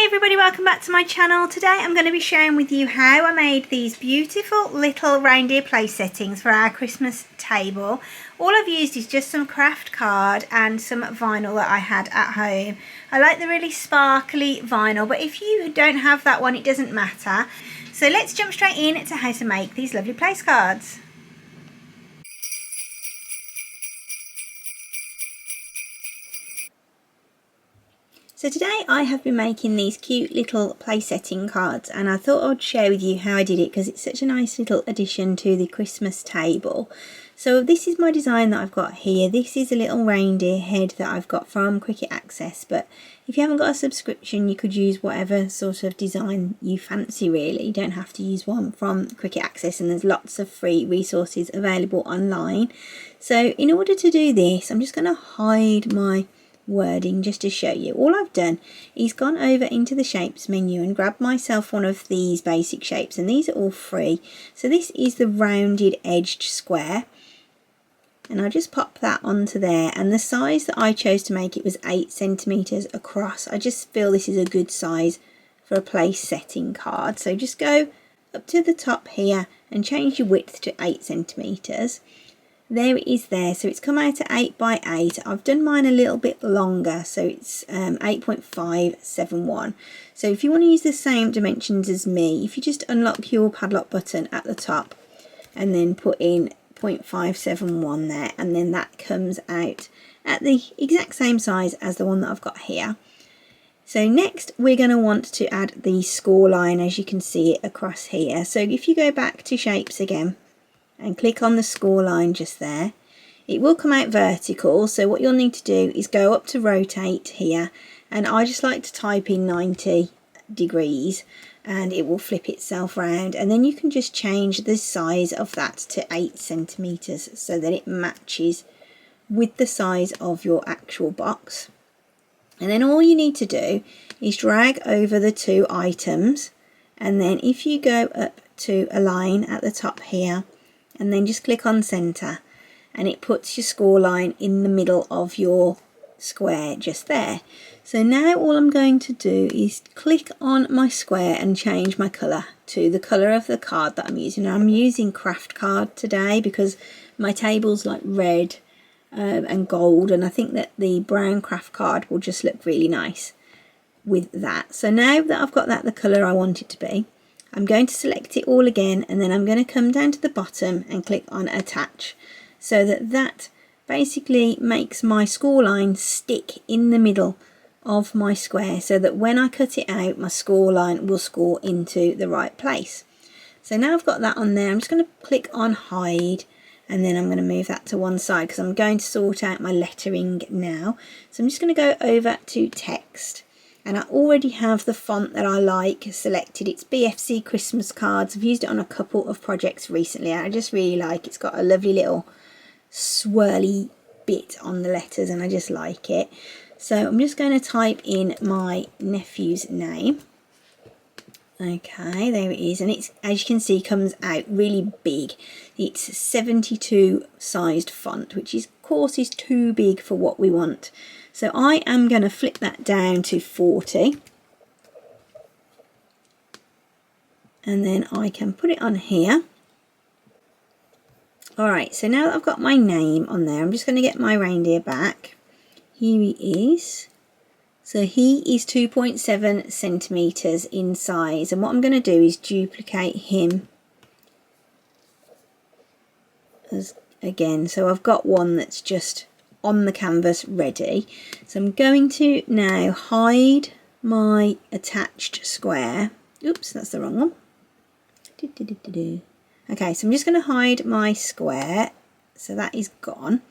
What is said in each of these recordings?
Everybody, welcome back to my channel. Today I'm going to be sharing with you how I made these beautiful little reindeer place settings for our Christmas table. All I've used is just some craft card and some vinyl that I had at home. I like the really sparkly vinyl, but if you don't have that one, it doesn't matter. So let's jump straight in to how to make these lovely place cards. So today I have been making these cute little place setting cards, and I thought I'd share with you how I did it because it's such a nice little addition to the Christmas table. So this is my design that I've got here. This is a little reindeer head that I've got from Cricut Access, but if you haven't got a subscription you could use whatever sort of design you fancy really. You don't have to use one from Cricut Access, and there's lots of free resources available online. So in order to do this, I'm just going to hide my wording just to show you. All I've done is gone over into the shapes menu and grabbed myself one of these basic shapes, and these are all free. So this is the rounded edged square, and I just pop that onto there, and the size that I chose to make it was 8 centimeters across. I just feel this is a good size for a place setting card. So just go up to the top here and change your width to 8 centimeters. There it is there, so it's come out at 8 by 8. I've done mine a little bit longer, so it's 8.571. So if you want to use the same dimensions as me, if you just unlock your padlock button at the top and then put in 0.571 there, and then that comes out at the exact same size as the one that I've got here. So next we're going to want to add the score line, as you can see it across here. So if you go back to shapes again and click on the score line just there, it will come out vertical. So what you'll need to do is go up to rotate here, and I just like to type in 90 degrees and it will flip itself round, and then you can just change the size of that to 8 centimeters so that it matches with the size of your actual box. And then all you need to do is drag over the two items, and then if you go up to align at the top here and then just click on center, and it puts your score line in the middle of your square just there. So now all I'm going to do is click on my square and change my colour to the colour of the card that I'm using. I'm using craft card today because my table's like red and gold, and I think that the brown craft card will just look really nice with that. So now that I've got that the colour I want it to be, I'm going to select it all again, and then I'm going to come down to the bottom and click on attach, so that basically makes my score line stick in the middle of my square, so that when I cut it out my score line will score into the right place. So now I've got that on there, I'm just going to click on hide, and then I'm going to move that to one side because I'm going to sort out my lettering now. So I'm just going to go over to text, and I already have the font that I like selected. It's BFC Christmas Cards. I've used it on a couple of projects recently. I just really like it. It's got a lovely little swirly bit on the letters, and I just like it. So I'm just going to type in my nephew's name. Okay, there it is, and it's, as you can see, comes out really big. It's 72 sized font, which is, of course, is too big for what we want. So I am going to flip that down to 40, and then I can put it on here. Alright, so now that I've got my name on there, I'm just going to get my reindeer back. Here he is. So he is 2.7 centimeters in size, and what I'm going to do is duplicate him as again. So I've got one that's just on the canvas ready. So I'm going to now hide my attached square. Oops, that's the wrong one. Okay, so I'm just going to hide my square, so that is gone.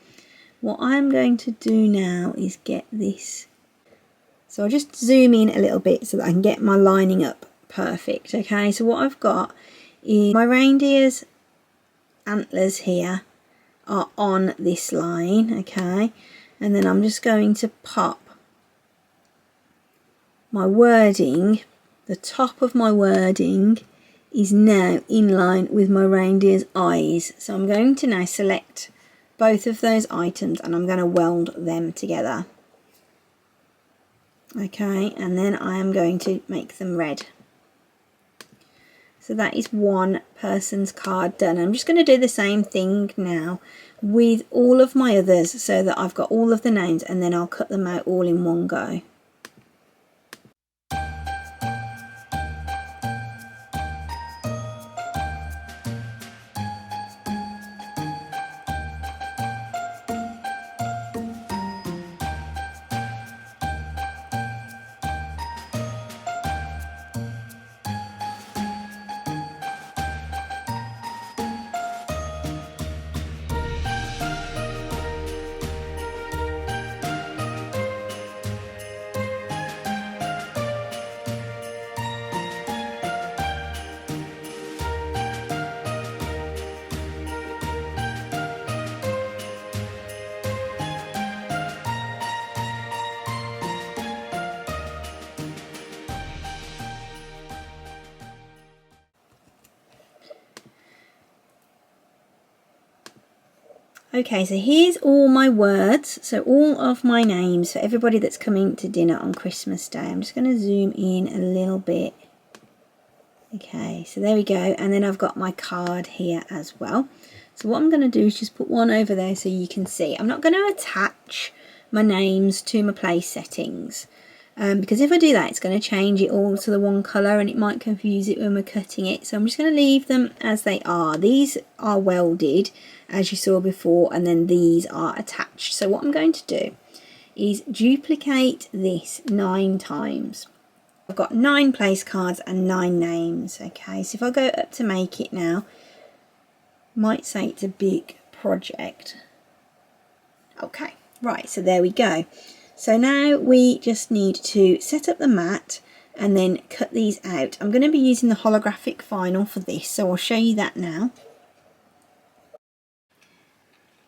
What I'm going to do now is get this. So I'll just zoom in a little bit so that I can get my lining up perfect. Okay, so what I've got is my reindeer's antlers here are on this line, okay, and then I'm just going to pop my wording. The top of my wording is now in line with my reindeer's eyes, so I'm going to now select both of those items and I'm going to weld them together. Okay, and then I am going to make them red. So that is one person's card done. I'm just going to do the same thing now with all of my others so that I've got all of the names, and then I'll cut them out all in one go. Okay, so here's all my words, so all of my names for everybody that's coming to dinner on Christmas Day. I'm just going to zoom in a little bit. Okay, so there we go, and then I've got my card here as well. So what I'm going to do is just put one over there so you can see. I'm not going to attach my names to my place settings, because if I do that, it's going to change it all to the one colour and it might confuse it when we're cutting it. So I'm just going to leave them as they are. These are welded, as you saw before, and then these are attached. So what I'm going to do is duplicate this 9 times. I've got 9 place cards and 9 names. Okay, so if I go up to make it now, might say it's a big project. Okay, right, so there we go. So now we just need to set up the mat and then cut these out. I'm going to be using the holographic vinyl for this, so I'll show you that now.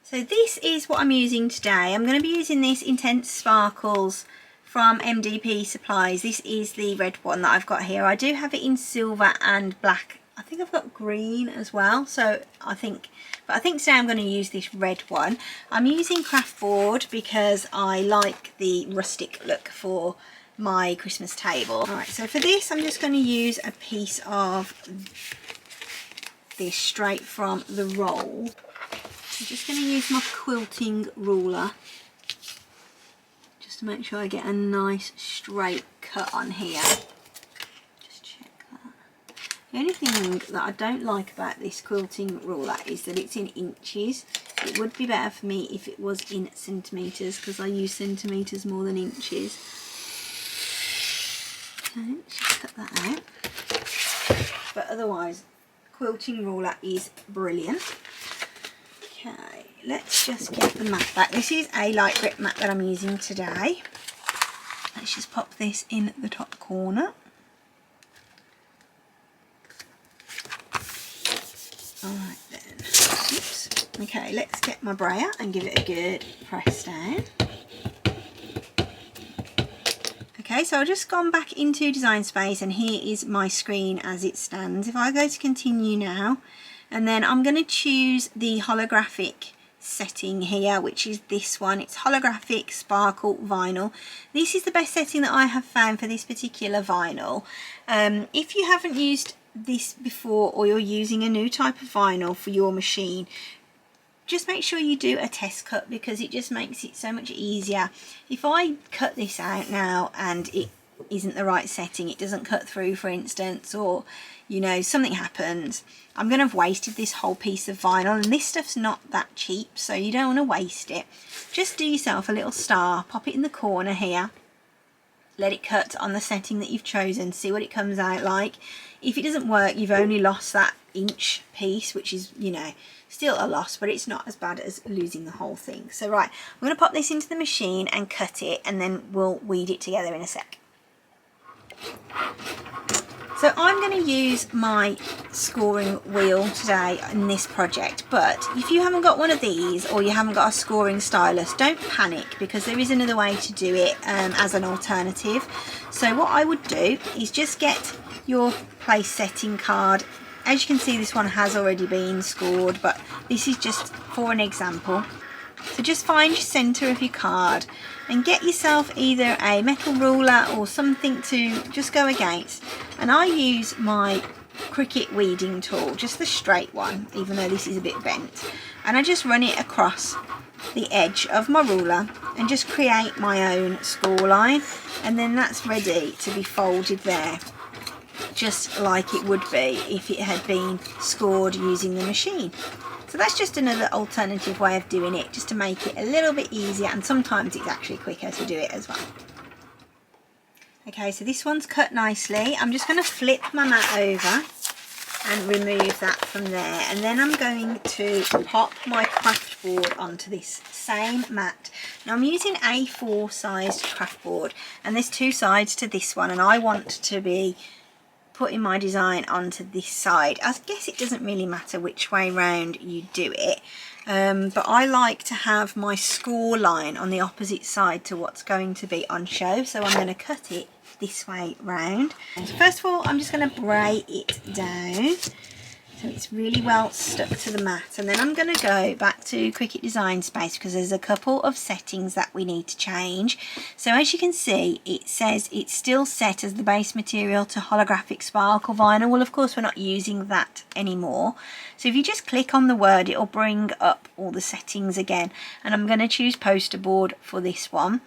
So this is what I'm using today. I'm going to be using this Intense Sparkles from MDP Supplies. This is the red one that I've got here. I do have it in silver and black. I think I've got green as well. So I think today I'm going to use this red one. I'm using craft board because I like the rustic look for my Christmas table. Alright, so for this I'm just going to use a piece of this straight from the roll. I'm just going to use my quilting ruler just to make sure I get a nice straight cut on here. Just check that. The only thing that I don't like about this quilting ruler is that it's in inches. It would be better for me if it was in centimetres, because I use centimetres more than inches. Okay, let's just cut that out. But otherwise, quilting ruler is brilliant. Okay, let's just get the mat back. This is a light grip mat that I'm using today. Let's just pop this in the top corner. Alright then. Oops. Okay, let's get my brayer and give it a good press down. Okay, so I've just gone back into Design Space and here is my screen as it stands. If I go to continue now, and then I'm going to choose the holographic setting here, which is this one. It's holographic sparkle vinyl. This is the best setting that I have found for this particular vinyl. If you haven't used this before, or you're using a new type of vinyl for your machine, just make sure you do a test cut, because it just makes it so much easier. If I cut this out now and it isn't the right setting, it doesn't cut through, for instance, or you know, something happens, I'm going to have wasted this whole piece of vinyl, and this stuff's not that cheap, so you don't want to waste it. Just do yourself a little star, pop it in the corner here, let it cut on the setting that you've chosen, see what it comes out like. If it doesn't work, you've only lost that inch piece, which is, you know, still a loss, but it's not as bad as losing the whole thing. So right, I'm going to pop this into the machine and cut it, and then we'll weed it together in a sec. So I'm going to use my scoring wheel today in this project, but if you haven't got one of these, or you haven't got a scoring stylus, don't panic, because there is another way to do it as an alternative. So what I would do is just get your place setting card. As you can see, this one has already been scored, but this is just for an example. So just find your centre of your card, and get yourself either a metal ruler or something to just go against. And I use my Cricut weeding tool, just the straight one, even though this is a bit bent, and I just run it across the edge of my ruler and just create my own score line, and then that's ready to be folded there, just like it would be if it had been scored using the machine. So that's just another alternative way of doing it, just to make it a little bit easier, and sometimes it's actually quicker to do it as well. Okay, so this one's cut nicely. I'm just going to flip my mat over and remove that from there, and then I'm going to pop my craft board onto this same mat. Now I'm using A4 sized craft board, and there's two sides to this one, and I want to be putting my design onto this side. I guess it doesn't really matter which way round you do it, but I like to have my score line on the opposite side to what's going to be on show, so I'm going to cut it this way round. So first of all, I'm just going to bray it down so it's really well stuck to the mat, and then I'm going to go back to Cricut Design Space because there's a couple of settings that we need to change. So as you can see, it says it's still set as the base material to holographic sparkle vinyl. Well, of course we're not using that anymore, so if you just click on the word, it'll bring up all the settings again, and I'm going to choose poster board for this one.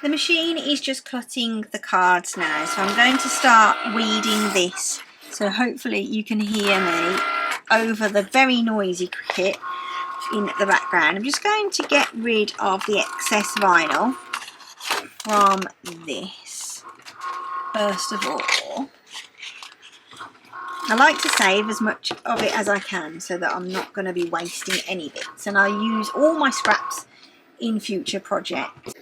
The machine is just cutting the cards now, so I'm going to start weeding this. So hopefully you can hear me over the very noisy Cricut in the background. I'm just going to get rid of the excess vinyl from this, first of all. I like to save as much of it as I can so that I'm not going to be wasting any bits, and I use all my scraps in future projects.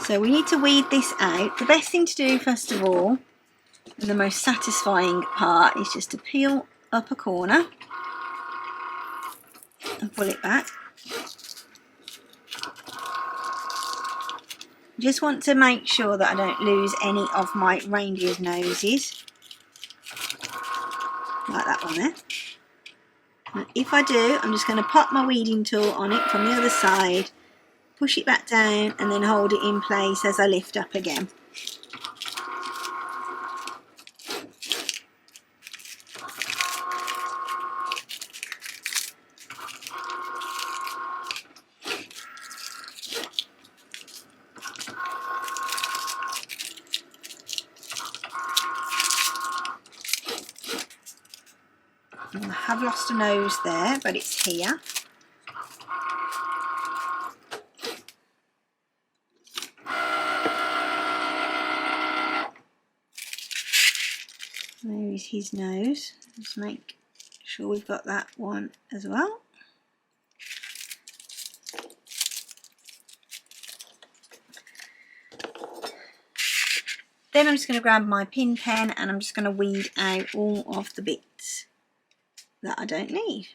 So we need to weed this out. The best thing to do first of all, and the most satisfying part, is just to peel up a corner and pull it back. Just want to make sure that I don't lose any of my reindeer's noses, like that one there. And if I do, I'm just going to pop my weeding tool on it from the other side, push it back down, and then hold it in place as I lift up again. I have lost a nose there, but it's here. There is his nose. Just make sure we've got that one as well. Then I'm just going to grab my pin pen and I'm just going to weed out all of the bits that I don't need.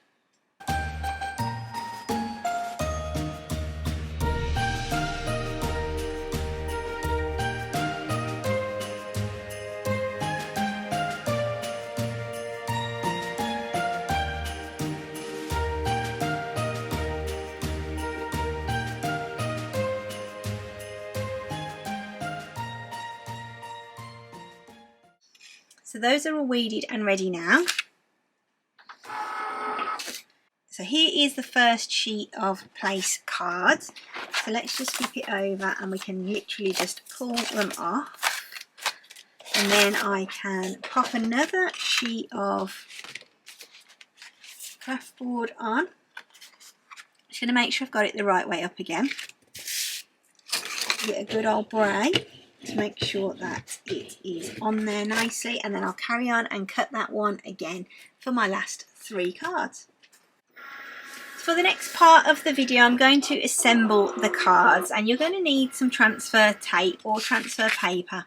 So those are all weeded and ready now. So here is the first sheet of place cards. So let's just flip it over and we can literally just pull them off. And then I can pop another sheet of craft board on. Just going to make sure I've got it the right way up again. Give it a good old bray to make sure that it is on there nicely, and then I'll carry on and cut that one again for my last 3 cards. For the next part of the video, I'm going to assemble the cards, and you're going to need some transfer tape or transfer paper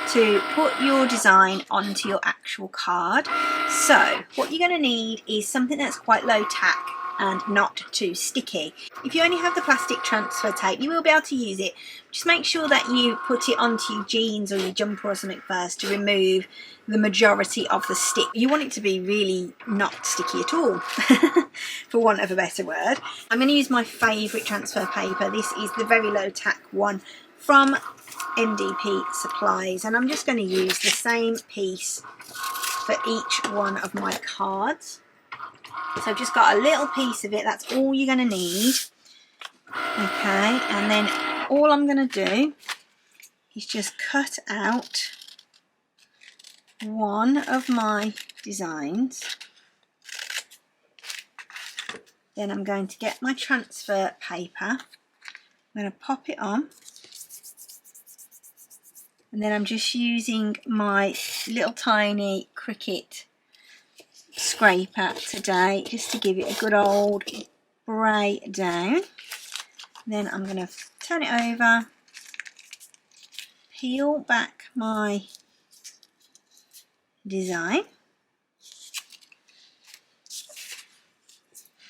to put your design onto your actual card. So what you're going to need is something that's quite low tack and not too sticky. If you only have the plastic transfer tape, you will be able to use it. Just make sure that you put it onto your jeans or your jumper or something first to remove the majority of the stick. You want it to be really not sticky at all. for want of a better word. I'm going to use my favourite transfer paper. This is the very low tack one from MDP Supplies, and I'm just going to use the same piece for each one of my cards. So I've just got a little piece of it, that's all you're going to need. Okay, and then all I'm going to do is just cut out one of my designs. Then I'm going to get my transfer paper, I'm going to pop it on, and then I'm just using my little tiny Cricut scraper today just to give it a good old spray down. Then I'm going to turn it over, peel back my design,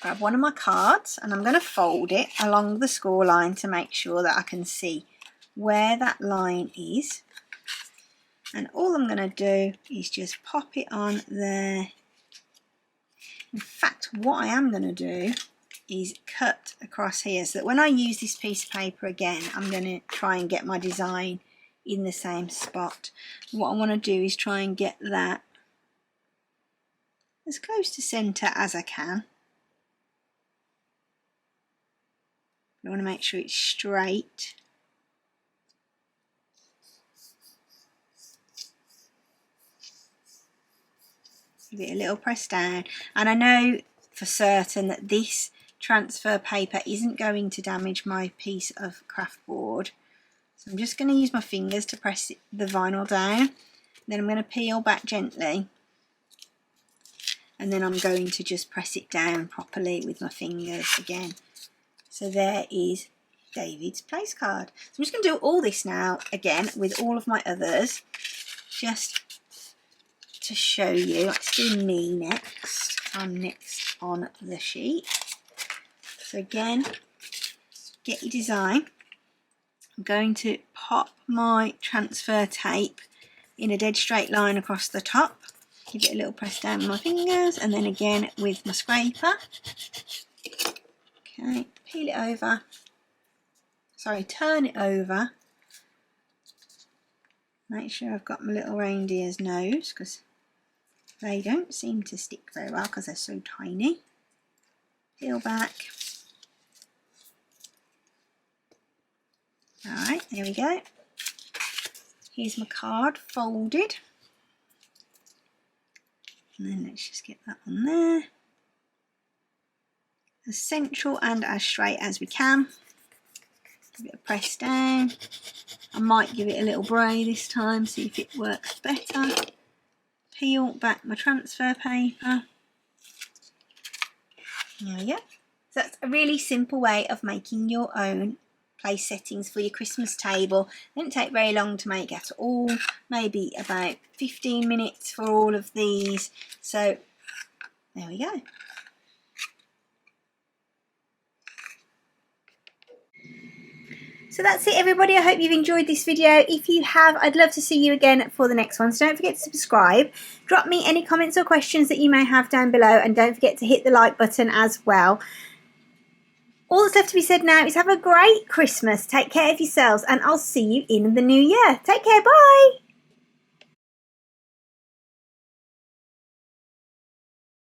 grab one of my cards, and I'm going to fold it along the score line to make sure that I can see where that line is. And all I'm going to do is just pop it on there. In fact, what I am going to do is cut across here so that when I use this piece of paper again, I'm going to try and get my design in the same spot. What I want to do is try and get that as close to centre as I can. I want to make sure it's straight. Give it a little press down, and I know for certain that this transfer paper isn't going to damage my piece of craft board. So I'm just going to use my fingers to press the vinyl down. Then I'm going to peel back gently, and then I'm going to just press it down properly with my fingers again. So there is David's place card. So I'm just going to do all this now again with all of my others, just to show you. Let's do me next. I'm next on the sheet. So again, get your design. I'm going to pop my transfer tape in a dead straight line across the top. Give it a little press down with my fingers, and then again with my scraper. Okay, peel it over. Sorry, turn it over. Make sure I've got my little reindeer's nose, because they don't seem to stick very well because they're so tiny. Peel back. Alright, there we go. Here's my card folded. And then let's just get that on there. As central and as straight as we can. Give it a press down. I might give it a little bray this time, see if it works better. Peel back my transfer paper. There we go. So that's a really simple way of making your own place settings for your Christmas table. It didn't take very long to make at all, maybe about 15 minutes for all of these. So there we go. So that's it, everybody. I hope you've enjoyed this video. If you have, I'd love to see you again for the next one. So don't forget to subscribe. Drop me any comments or questions that you may have down below, and don't forget to hit the like button as well. All that's left to be said now is have a great Christmas. Take care of yourselves, and I'll see you in the new year. Take care. Bye.